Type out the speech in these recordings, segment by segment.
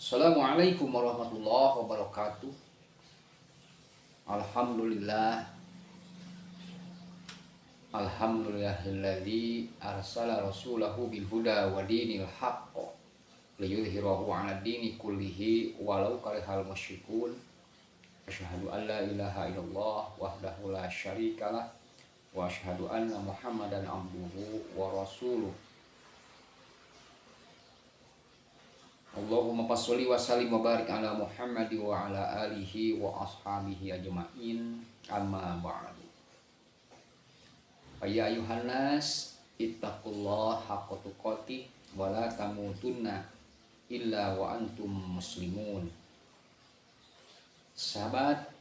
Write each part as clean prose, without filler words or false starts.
Assalamualaikum warahmatullahi wabarakatuh. Alhamdulillah. Alhamdulillahilladzi arsala rasulahu bil huda wa dinil haqq liyudhhirahu 'ala dini kullihi walau karihal musyrikun. Asyhadu an la ilaha illallah wahdahu la syarikalah wa asyhadu anna Muhammadan abduhu wa rasuluh. Allahumma sholli wa sallim wa barik ala Muhammad wa ala alihi wa ashabihi ajma'in, amma ba'du. Ya ayuhan nas ittaqullaha haqqa tuqatih wa la tamutunna illa wa antum muslimun. Sahabat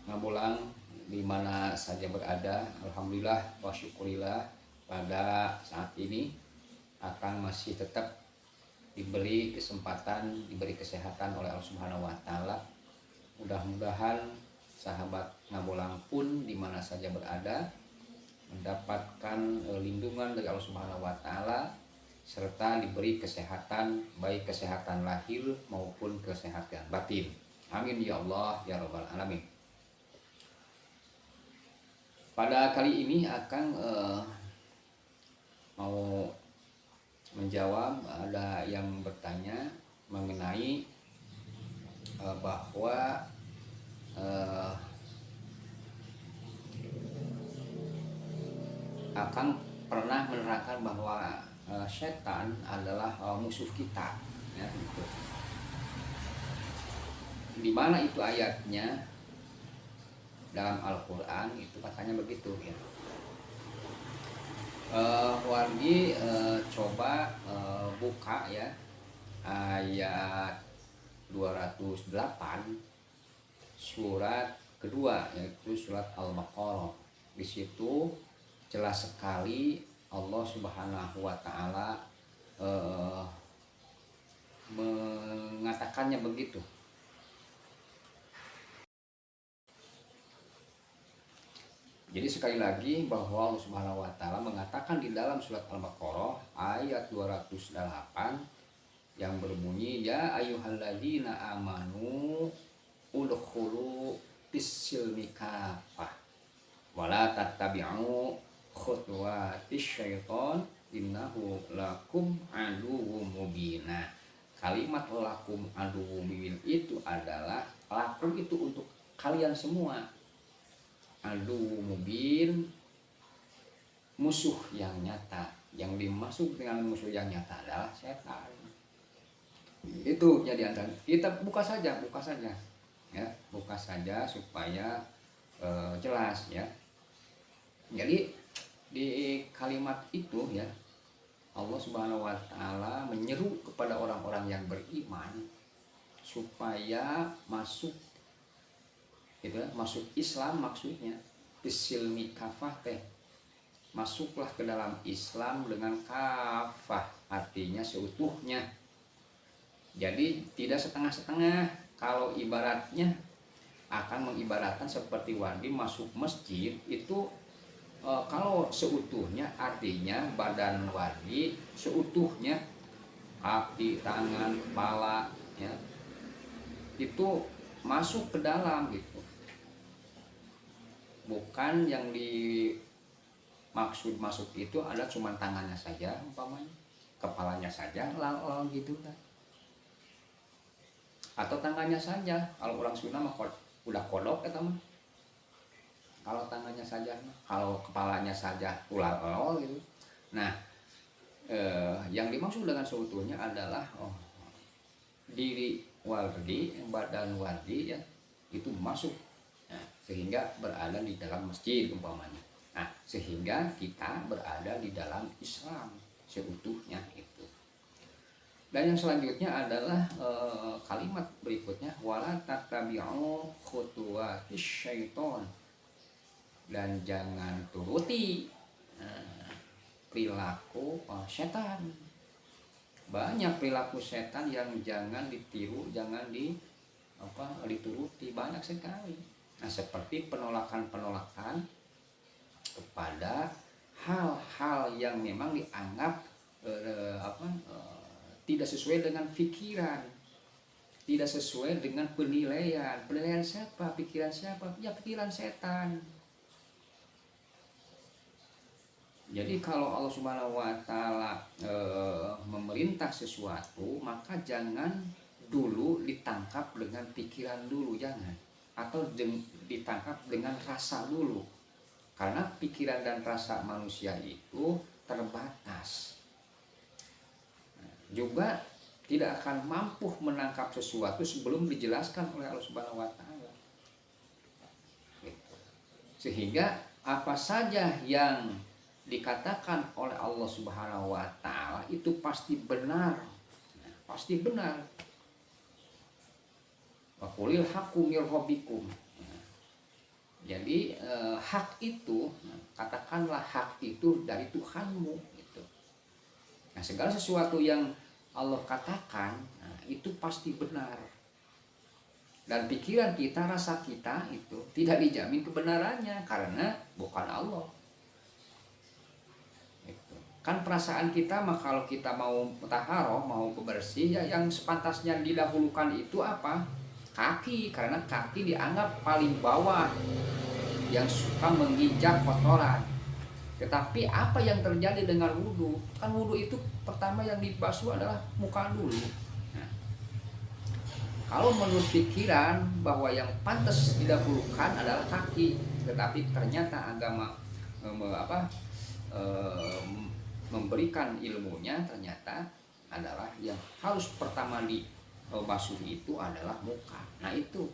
ngabulang di mana saja berada, alhamdulillah wa syukurillah pada saat ini akan masih tetap diberi kesempatan, diberi kesehatan oleh Allah Subhanahu wa taala. Mudah-mudahan sahabat ngabulang pun di mana saja berada mendapatkan lindungan dari Allah Subhanahu wa taala serta diberi kesehatan, baik kesehatan lahir maupun kesehatan batin. Amin ya Allah ya rabbal alamin. Pada kali ini akan mau menjawab, ada yang bertanya mengenai bahwa akan pernah menerangkan bahwa setan adalah musuh kita, ya, gitu. Di mana itu ayatnya dalam Al-Quran itu katanya begitu, ya. Wargi coba buka ya ayat 208 surat kedua, yaitu surat Al-Baqarah. Di situ jelas sekali Allah Subhanahu wa taala mengatakannya begitu. Jadi sekali lagi bahwa Allah Subhanahu wa taala mengatakan di dalam surat Al-Baqarah ayat 208 yang berbunyi, ya ayyuhalladzina amanu udkhulu fis-silmi kafah wa la tattabi'u khutuwatis syaiton innahu lakum aduwwum mubina. Kalimat lakum aduwwum mubin itu adalah lakum itu untuk kalian semua. Adu mubin, musuh yang nyata. Yang dimaksud dengan musuh yang nyata adalah setan. Itu jadi antara kita buka saja ya, buka saja supaya jelas ya. Jadi di kalimat itu ya, Allah Subhanahu wa taala menyeru kepada orang-orang yang beriman supaya masuk gitu, masuk Islam. Maksudnya bisilmi kafah teh, masuklah ke dalam Islam dengan kafah, artinya seutuhnya. Jadi tidak setengah-setengah. Kalau ibaratnya akan mengibaratkan seperti wadi masuk masjid itu, kalau seutuhnya artinya badan wadi seutuhnya, kaki, tangan, kepala ya, itu masuk ke dalam gitu. Bukan yang dimaksud masuk itu ada cuma tangannya saja umpamanya, kepalanya saja lal gitu kan, atau tangannya saja. Kalau orang Sunda mah udah kodok ya teman. Kalau tangannya saja, kalau kepalanya saja ulal gitu. Nah, yang dimaksud dengan seutuhnya adalah diri wardi, badan wardi ya, itu masuk. Nah, sehingga berada di dalam masjid umpamanya. Nah, sehingga kita berada di dalam Islam seutuhnya itu. Dan yang selanjutnya adalah kalimat berikutnya, wala tattabi'u khutuwatis syaiton, dan jangan turuti perilaku setan. Banyak perilaku setan yang jangan ditiru, jangan dituruti, banyak sekali. Nah, seperti penolakan kepada hal-hal yang memang dianggap tidak sesuai dengan pikiran, tidak sesuai dengan penilaian siapa, pikiran siapa, ya pikiran setan. Jadi kalau Allah Subhanahu wa taala memerintah sesuatu, maka jangan dulu ditangkap dengan pikiran dulu, jangan, atau ditangkap dengan rasa dulu, karena pikiran dan rasa manusia itu terbatas. Juga tidak akan mampu menangkap sesuatu sebelum dijelaskan oleh Allah Subhanahu wa taala. Sehingga apa saja yang dikatakan oleh Allah Subhanahu wa taala itu pasti benar. Pasti benar. Wa qulil haqqu mir rabbikum. Jadi hak itu, katakanlah hak itu dari Tuhanmu gitu. Nah, segala sesuatu yang Allah katakan, nah, itu pasti benar. Dan pikiran kita, rasa kita itu tidak dijamin kebenarannya karena bukan Allah. Gitu. Kan perasaan kita mah kalau kita mau taharah, mau bersih, ya yang sepantasnya didahulukan itu apa? Kaki, karena kaki dianggap paling bawah yang suka menginjak kotoran. Tetapi apa yang terjadi dengan wudhu? Kan wudhu itu pertama yang dibasuh adalah muka dulu. Nah, kalau menurut pikiran bahwa yang pantas didahulukan adalah kaki, tetapi ternyata agama memberikan ilmunya ternyata adalah yang harus pertama dibasuh itu adalah muka. Nah itu.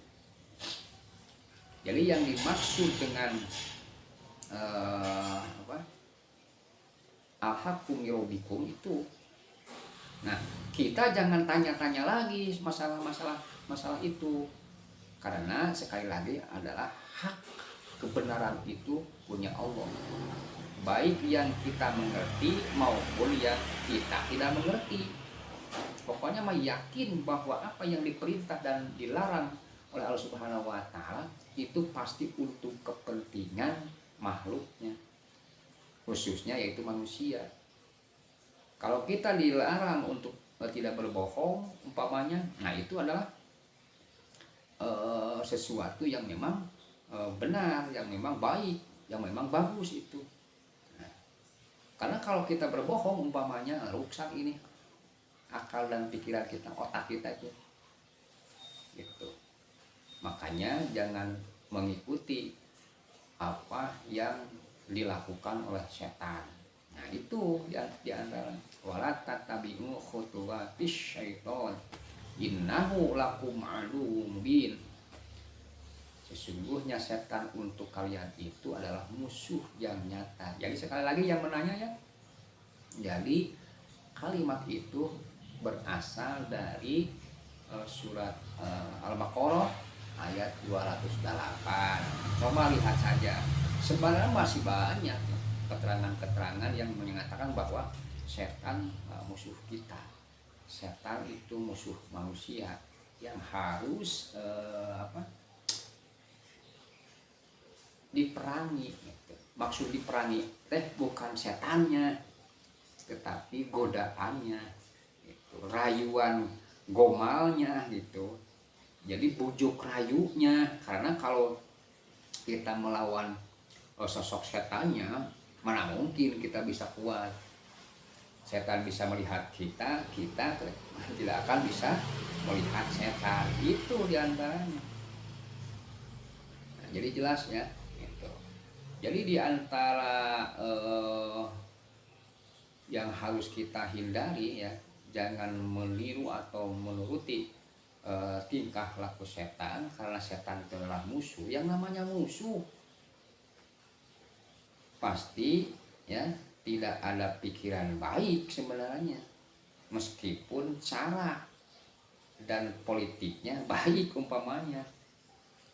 Jadi yang dimaksud dengan al-haqqu mir rabbikum itu. Nah, kita jangan tanya-tanya lagi masalah itu. Karena sekali lagi adalah hak kebenaran itu punya Allah. Baik yang kita mengerti maupun yang kita tidak mengerti. Pokoknya mah yakin bahwa apa yang diperintah dan dilarang oleh Allah Subhanahu wa taala itu pasti untuk kepentingan makhluknya, khususnya yaitu manusia. Kalau kita dilarang untuk tidak berbohong umpamanya, nah itu adalah sesuatu yang memang benar, yang memang baik, yang memang bagus itu. Nah, karena kalau kita berbohong umpamanya rusak ini akal dan pikiran kita, otak kita itu gitu. Makanya jangan mengikuti apa yang dilakukan oleh setan. Nah itu yang diantara wala tattabi'u khutuwatis syaiton innahu lakum aduwwum mubin. Sesungguhnya setan untuk kalian itu adalah musuh yang nyata. Jadi sekali lagi yang menanya ya. Jadi kalimat itu berasal dari surat Al-Baqarah ayat 208. Coba lihat saja. Sebenarnya masih banyak keterangan-keterangan yang mengatakan bahwa setan musuh kita. Setan itu musuh manusia yang harus diperangi. Maksud diperangi bukan setannya, tetapi godaannya, rayuan gomalnya gitu. Jadi bujuk rayunya, karena kalau kita melawan sosok setannya, mana mungkin kita bisa kuat. Setan bisa melihat kita tidak akan bisa melihat setan. Itu diantaranya. Nah, jadi jelas ya. Gitu. Jadi diantara yang harus kita hindari ya, jangan meniru atau menuruti tingkah laku setan, karena setan itu adalah musuh. Yang namanya musuh pasti ya tidak ada pikiran baik sebenarnya, meskipun cara dan politiknya baik umpamanya,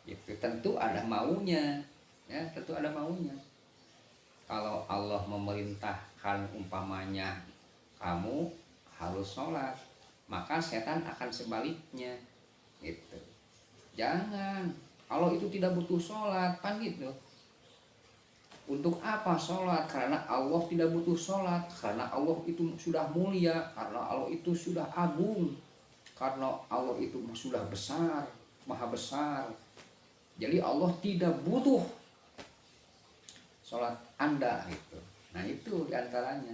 itu tentu ada maunya ya, tentu ada maunya. Kalau Allah memerintahkan umpamanya kamu harus sholat, maka setan akan sebaliknya gitu. Jangan, kalau itu tidak butuh sholat kan gitu. Untuk apa sholat? Karena Allah tidak butuh sholat, karena Allah itu sudah mulia, karena Allah itu sudah agung, karena Allah itu sudah besar, maha besar. Jadi Allah tidak butuh sholat Anda gitu. Nah itu diantaranya.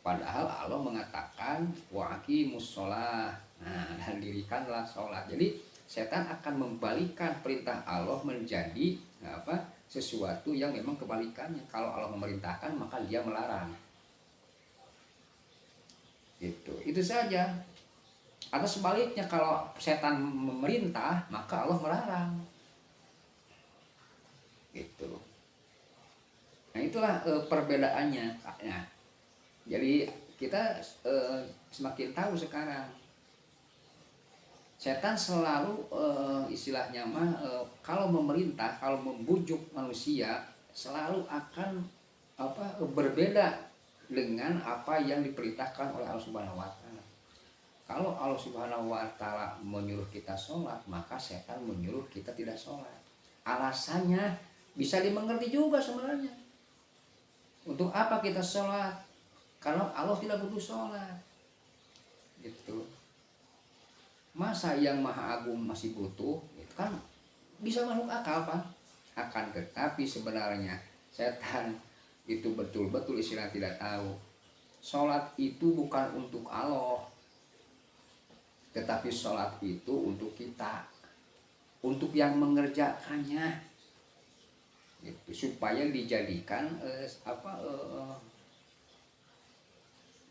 Padahal Allah mengatakan wa aqimus sholah. Nah, dan dirikanlah sholat. Jadi setan akan membalikan perintah Allah menjadi apa? Sesuatu yang memang kebalikannya. Kalau Allah memerintahkan maka dia melarang. Gitu. Itu saja. Atau sebaliknya kalau setan memerintah maka Allah melarang. Gitu. Nah itulah perbedaannya. Nah, jadi kita semakin tahu sekarang setan selalu istilahnya mah kalau memerintah, kalau membujuk manusia selalu akan berbeda dengan apa yang diperintahkan oleh Allah Subhanahu wa taala. Kalau Allah Subhanahu wa taala menyuruh kita sholat, maka setan menyuruh kita tidak sholat. Alasannya bisa dimengerti juga sebenarnya. Untuk apa kita sholat? Karena Allah tidak butuh sholat. Gitu. Masa yang maha agung masih butuh? Itu kan bisa masuk akal, Pak. Akan tetapi sebenarnya setan itu betul-betul istilah tidak tahu. Sholat itu bukan untuk Allah. Tetapi sholat itu untuk kita. Untuk yang mengerjakannya. Gitu. Supaya dijadikan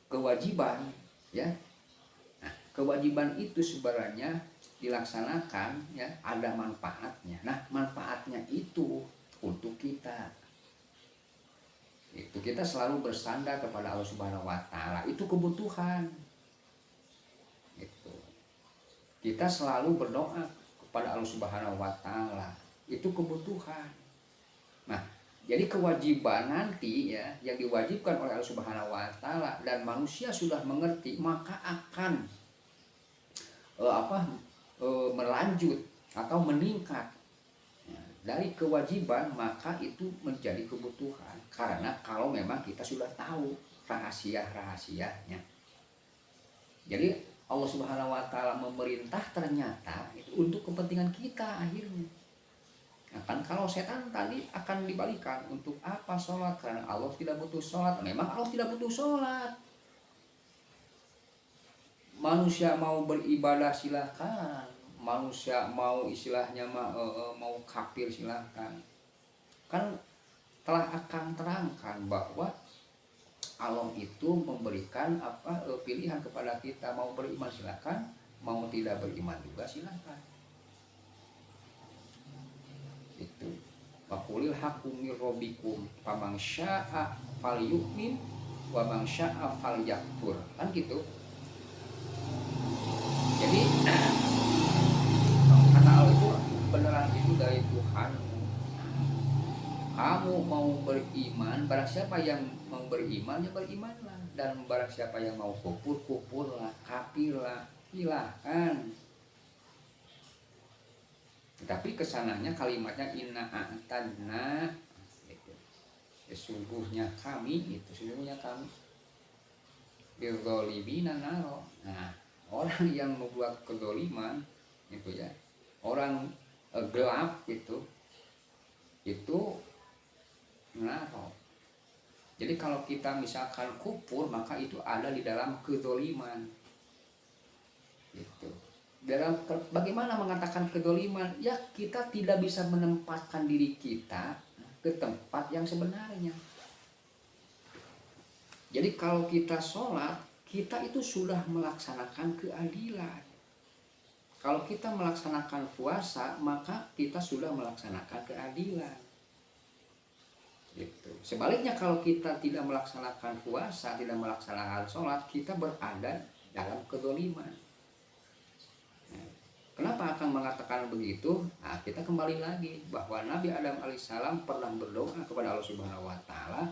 kewajiban, ya. Nah, kewajiban itu sebenarnya dilaksanakan, ya, ada manfaatnya. Nah, manfaatnya itu untuk kita. Itu kita selalu bersandar kepada Allah Subhanahu wa taala. Itu kebutuhan. Itu. Kita selalu berdoa kepada Allah Subhanahu wa taala. Itu kebutuhan. Nah, jadi kewajiban nanti, ya, yang diwajibkan oleh Allah Subhanahu wa taala dan manusia sudah mengerti, maka akan melanjut atau meningkat. Ya, dari kewajiban maka itu menjadi kebutuhan. Karena kalau memang kita sudah tahu rahasia-rahasianya. Jadi Allah Subhanahu wa taala memerintah ternyata itu untuk kepentingan kita akhirnya. Nah, kan kalau setan tadi akan dibalikan, untuk apa sholat? Karena Allah tidak butuh sholat. Memang Allah tidak butuh sholat. Manusia mau beribadah silahkan, manusia mau istilahnya mau kafir silahkan. Kan telah akan terangkan bahwa Allah itu memberikan pilihan kepada kita, mau beriman silahkan, mau tidak beriman juga silahkan. Itu faqulil haqqu mir rabbikum faman syaa'a falyu'min wa man syaa'a falyakfur, kan gitu. Jadi kata Allah itu beneran itu dari Tuhan. Kamu mau beriman, barang siapa yang mau beriman ya berimanlah, dan barang siapa yang mau kufur kufurlah, kafirlah, silahkan. Tapi kesananya kalimatnya inna a'tadna, gitu. Sesungguhnya kami bidzalimin naro. Nah, orang yang membuat kedzaliman itu, ya, orang gelap itu naro. Jadi kalau kita misalkan kufur maka itu ada di dalam kedzaliman. Gitu. Dalam bagaimana mengatakan kedzaliman? Ya, kita tidak bisa menempatkan diri kita ke tempat yang sebenarnya. Jadi kalau kita sholat, kita itu sudah melaksanakan keadilan. Kalau kita melaksanakan puasa, maka kita sudah melaksanakan keadilan. Gitu. Sebaliknya kalau kita tidak melaksanakan puasa, tidak melaksanakan sholat, kita berada dalam kedzaliman. Kenapa akan mengatakan begitu? Nah, kita kembali lagi bahwa Nabi Adam alaihissalam pernah berdoa kepada Allah Subhanahu wa taala,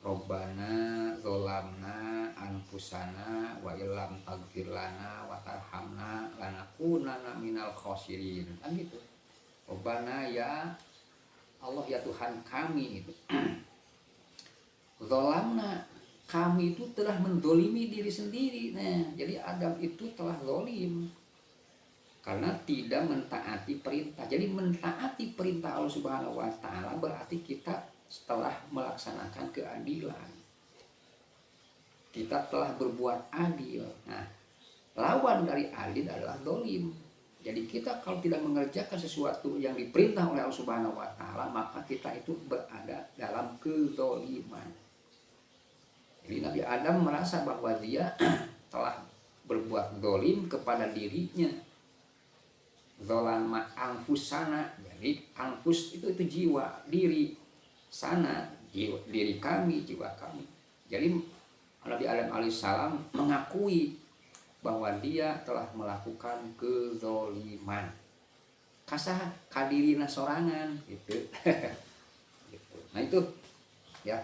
Robbana zolamna anfusana wa illam taghfir lana wa tarhamna lanakunanna minal khosirin. Kan gitu. Robbana, ya Allah, ya Tuhan kami itu. Zolamna, kami itu telah mendolimi diri sendiri. Nah, jadi Adam itu telah zolim. karena tidak mentaati perintah. Jadi mentaati perintah Allah Subhanahu wa taala berarti kita setelah melaksanakan keadilan. Kita telah berbuat adil. Nah, lawan dari adil adalah dolim. Jadi kita kalau tidak mengerjakan sesuatu yang diperintah oleh Allah Subhanahu wa taala, maka kita itu berada dalam kezaliman. Jadi Nabi Adam merasa bahwa dia telah berbuat dolim kepada dirinya. Zolama anfusana, jadi anfus itu jiwa, diri, sana jiwa, diri kami, jiwa kami. Jadi Nabi Adam alaihissalam mengakui bahwa dia telah melakukan kezoliman, kasah kadirina sorangan gitu. Gitu. Nah itu ya,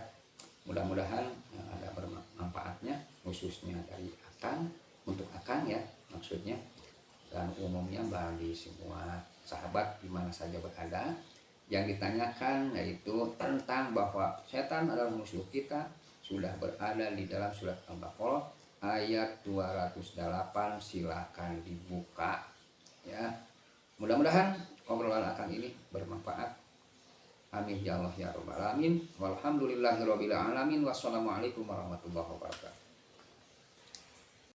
mudah-mudahan ada bermanfaatnya, khususnya dari Akang, untuk Akang ya maksudnya, dan umumnya bagi semua sahabat di mana saja berada. Yang ditanyakan yaitu tentang bahwa setan adalah musuh kita, sudah berada di dalam surat Al-Baqarah ayat 208, silakan dibuka ya. Mudah-mudahan obrolan Akang ini bermanfaat. Amin ya Allah ya rabbal alamin. Walhamdulillahirabbil alamin. Wassalamualaikum warahmatullahi wabarakatuh.